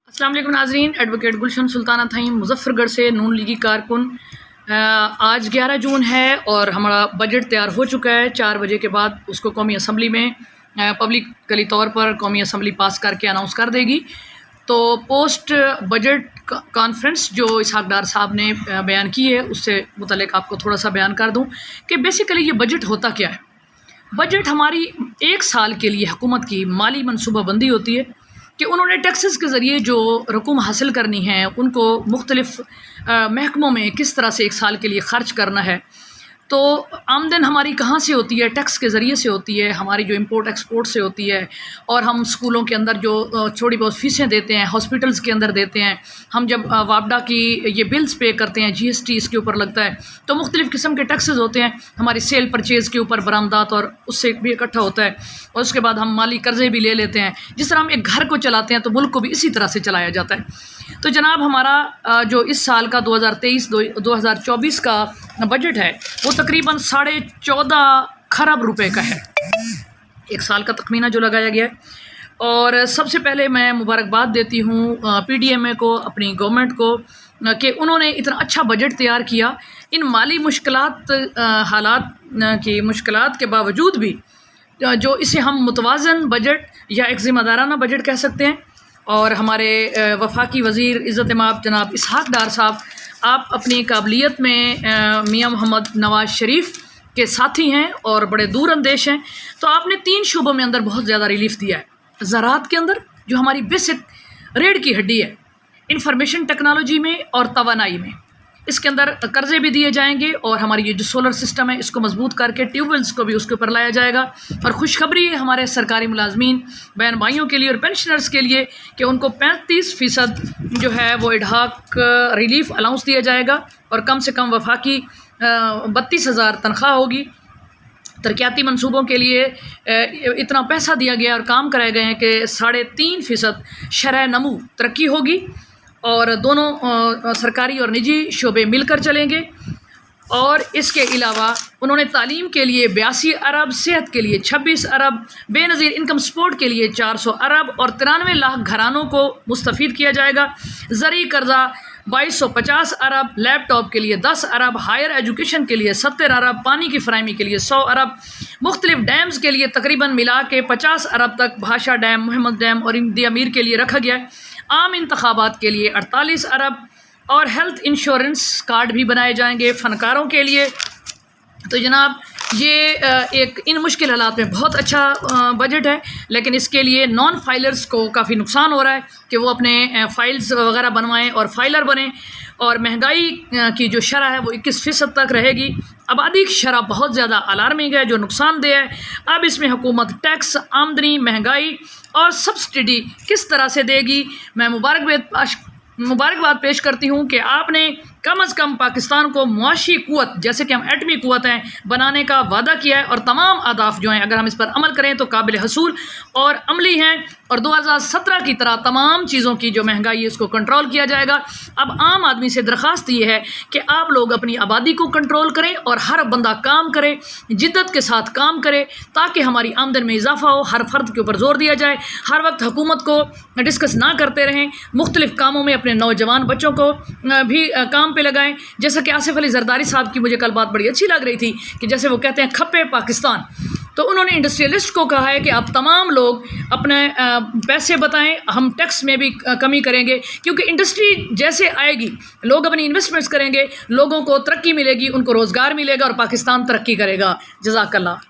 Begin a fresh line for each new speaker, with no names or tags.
السلام علیکم ناظرین، ایڈوکیٹ گلشن سلطانہ تھیں مظفر گڑھ سے نون لیگی کارکن۔ آج 11 جون ہے اور ہمارا بجٹ تیار ہو چکا ہے۔ 4 بجے کے بعد اس کو قومی اسمبلی میں پبلکلی طور پر قومی اسمبلی پاس کر کے اناؤنس کر دے گی۔ تو پوسٹ بجٹ کانفرنس جو اسحاق ڈار صاحب نے بیان کی ہے اس سے متعلق آپ کو تھوڑا سا بیان کر دوں کہ بیسیکلی یہ بجٹ ہوتا کیا ہے۔ بجٹ ہماری 1 سال کے لیے حکومت کی مالی منصوبہ بندی ہوتی ہے کہ انہوں نے ٹیکسز کے ذریعے جو رقوم حاصل کرنی ہے ان کو مختلف محکموں میں کس طرح سے 1 سال کے لیے خرچ کرنا ہے۔ تو آمدن ہماری کہاں سے ہوتی ہے؟ ٹیکس کے ذریعے سے ہوتی ہے، ہماری جو امپورٹ ایکسپورٹ سے ہوتی ہے، اور ہم اسکولوں کے اندر جو تھوڑی بہت فیسیں دیتے ہیں، ہاسپٹلس کے اندر دیتے ہیں، ہم جب وابڈا کی یہ بلز پے کرتے ہیں، جی ایس ٹی اس کے اوپر لگتا ہے، تو مختلف قسم کے ٹیکسز ہوتے ہیں ہماری سیل پرچیز کے اوپر، برآمدات، اور اس سے بھی اکٹھا ہوتا ہے، اور اس کے بعد ہم مالی قرضے بھی لے لیتے ہیں۔ جس طرح ہم ایک گھر کو چلاتے ہیں تو ملک کو بھی اسی طرح سے چلایا جاتا ہے۔ تو جناب ہمارا جو اس سال کا 2023-2024 کا بجٹ ہے وہ تقریباً 14.5 خرب روپے کا ہے، 1 سال کا تخمینہ جو لگایا گیا ہے۔ اور سب سے پہلے میں مبارکباد دیتی ہوں پی ڈی ایم اے کو، اپنی گورنمنٹ کو، کہ انہوں نے اتنا اچھا بجٹ تیار کیا۔ ان مالی حالات کی مشکلات کے باوجود بھی جو اسے ہم متوازن بجٹ یا ایک ذمہ دارانہ بجٹ کہہ سکتے ہیں۔ اور ہمارے وفاقی وزیر عزت مآب جناب اسحاق ڈار صاحب، آپ اپنی قابلیت میں میاں محمد نواز شریف کے ساتھی ہیں اور بڑے دور اندیش ہیں، تو آپ نے 3 شعبوں میں اندر بہت زیادہ ریلیف دیا ہے۔ زراعت کے اندر جو ہماری بیسک ریڑھ کی ہڈی ہے، انفارمیشن ٹیکنالوجی میں اور توانائی میں، اس کے اندر قرضے بھی دیے جائیں گے، اور ہماری یہ جو سولر سسٹم ہے اس کو مضبوط کر کے ٹیوب ویلز کو بھی اس کے اوپر لایا جائے گا۔ اور خوشخبری ہے ہمارے سرکاری ملازمین بہن بھائیوں کے لیے اور پینشنرز کے لیے کہ ان کو 35% جو ہے وہ ایڈہاک ریلیف الاؤنس دیا جائے گا، اور کم سے کم وفاقی 32,000 تنخواہ ہوگی۔ ترقیاتی منصوبوں کے لیے اتنا پیسہ دیا گیا اور کام کرائے گئے ہیں کہ 3.5% شرح نمو ترقی ہوگی، اور دونوں سرکاری اور نجی شعبے مل کر چلیں گے۔ اور اس کے علاوہ انہوں نے تعلیم کے لیے 82 ارب، صحت کے لیے 26 ارب، بے نظیر انکم سپورٹ کے لیے 400 ارب، اور 93 لاکھ گھرانوں کو مستفید کیا جائے گا۔ زرعی قرضہ 2250 ارب، لیپ ٹاپ کے لیے 10 ارب، ہائر ایجوکیشن کے لیے 70 ارب، پانی کی فراہمی کے لیے 100 ارب، مختلف ڈیمز کے لیے تقریباً ملا کے 50 ارب تک بھاشا ڈیم، محمد ڈیم اور امدی امیر کے لیے رکھا گیا ہے۔ عام انتخابات کے لیے 48 ارب، اور ہیلتھ انشورنس کارڈ بھی بنائے جائیں گے فنکاروں کے لیے۔ تو جناب یہ ایک ان مشکل حالات میں بہت اچھا بجٹ ہے، لیکن اس کے لیے نان فائلرز کو کافی نقصان ہو رہا ہے کہ وہ اپنے فائلز وغیرہ بنوائیں اور فائلر بنیں، اور مہنگائی کی جو شرح ہے وہ 21% تک رہے گی۔ آبادی کی شرح بہت زیادہ الارمنگ ہے جو نقصان دہ ہے۔ اب اس میں حکومت ٹیکس، آمدنی، مہنگائی اور سبسڈی کس طرح سے دے گی؟ میں مبارکباد پیش کرتی ہوں کہ آپ نے کم از کم پاکستان کو معاشی قوت، جیسے کہ ہم ایٹمی قوت ہیں، بنانے کا وعدہ کیا ہے، اور تمام اہداف جو ہیں اگر ہم اس پر عمل کریں تو قابل حصول اور عملی ہیں، اور 2017 کی طرح تمام چیزوں کی جو مہنگائی ہے اس کو کنٹرول کیا جائے گا۔ اب عام آدمی سے درخواست یہ ہے کہ آپ لوگ اپنی آبادی کو کنٹرول کریں اور ہر بندہ کام کرے، جدت کے ساتھ کام کرے، تاکہ ہماری آمدن میں اضافہ ہو، ہر فرد کے اوپر زور دیا جائے، ہر وقت حکومت کو ڈسکس نہ کرتے رہیں، مختلف کاموں میں اپنے نوجوان بچوں کو بھی کام پہ لگائیں۔ جیسا کہ آصف علی زرداری صاحب کی مجھے کل بات بڑی اچھی لگ رہی تھی کہ جیسے وہ کہتے ہیں کھپے پاکستان، تو انہوں نے انڈسٹریلسٹ کو کہا ہے کہ آپ تمام لوگ اپنے پیسے بتائیں، ہم ٹیکس میں بھی کمی کریں گے، کیونکہ انڈسٹری جیسے آئے گی لوگ اپنی انویسٹمنٹس کریں گے، لوگوں کو ترقی ملے گی، ان کو روزگار ملے گا، اور پاکستان ترقی کرے گا۔ جزاک اللہ۔